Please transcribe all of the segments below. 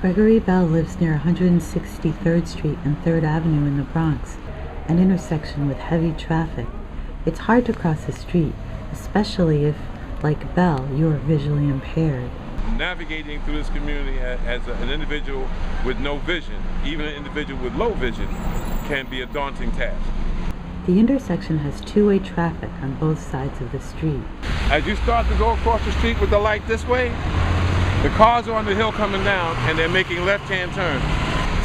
Gregory Bell lives near 163rd Street and 3rd Avenue in the Bronx, an intersection with heavy traffic. It's hard to cross the street, especially if, like Bell, you are visually impaired. Navigating through this community as an individual with no vision, even an individual with low vision, can be a daunting task. The intersection has two-way traffic on both sides of the street. As you start to go across the street with the light this way, the cars are on the hill coming down and they're making left-hand turns.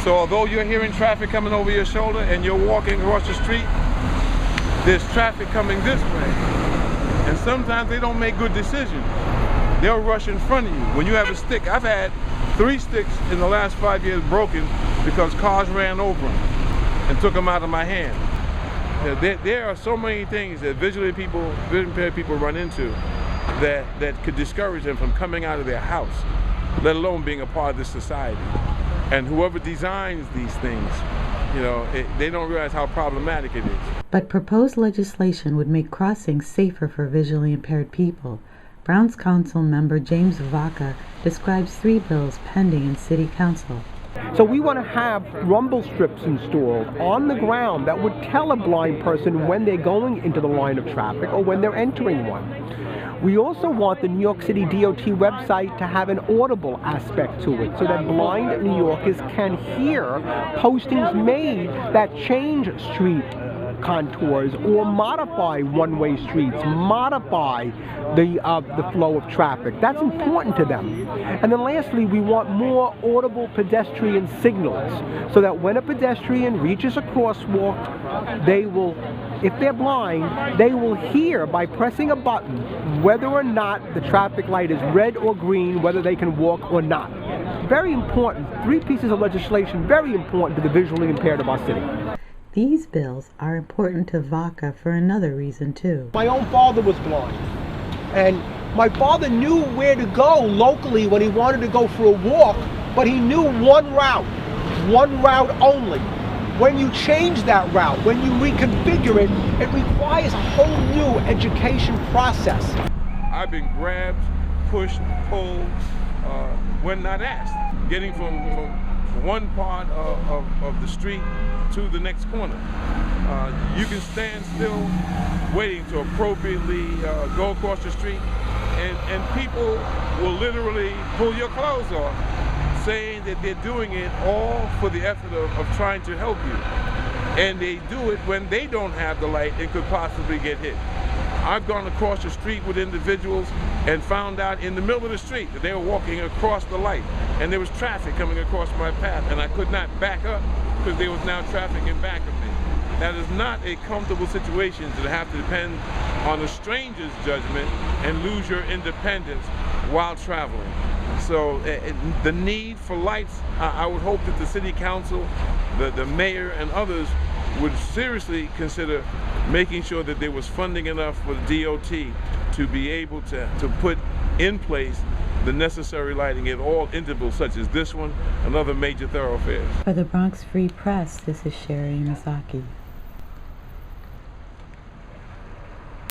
So although you're hearing traffic coming over your shoulder and you're walking across the street, there's traffic coming this way. And sometimes they don't make good decisions. They'll rush in front of you. When you have a stick, I've had 3 sticks in the last 5 years broken because cars ran over them and took them out of my hand. There are so many things that visually impaired people run into that could discourage them from coming out of their house, let alone being a part of this society. And whoever designs these things, they don't realize how problematic it is. But proposed legislation would make crossings safer for visually impaired people. Browns Council member James Vaca describes 3 bills pending in City Council. So we want to have rumble strips installed on the ground that would tell a blind person when they're going into the line of traffic or when they're entering one. We also want the New York City DOT website to have an audible aspect to it so that blind New Yorkers can hear postings made that change street contours or modify one-way streets, modify the flow of traffic. That's important to them. And then lastly, we want more audible pedestrian signals so that when a pedestrian reaches a crosswalk, they will, if they're blind, they will hear by pressing a button whether or not the traffic light is red or green, whether they can walk or not. Very important. 3 pieces of legislation, very important to the visually impaired of our city. These bills are important to Vaca for another reason too. My own father was blind, and my father knew where to go locally when he wanted to go for a walk, but he knew one route only. When you change that route, when you reconfigure it, it requires a whole new education process. I've been grabbed, pushed, pulled, when not asked. Getting from one part of the street to the next corner. You can stand still waiting to appropriately go across the street, and people will literally pull your clothes off, saying that they're doing it all for the effort of trying to help you. And they do it when they don't have the light and could possibly get hit. I've gone across the street with individuals and found out in the middle of the street that they were walking across the light and there was traffic coming across my path and I could not back up because there was now traffic in back of me. That is not a comfortable situation to have to depend on a stranger's judgment and lose your independence while traveling. So the need for lights, I would hope that the City Council, the mayor and others would seriously consider making sure that there was funding enough for the DOT to be able to put in place the necessary lighting at all intervals such as this one and other major thoroughfares. For the Bronx Free Press, this is Sherry Misaki.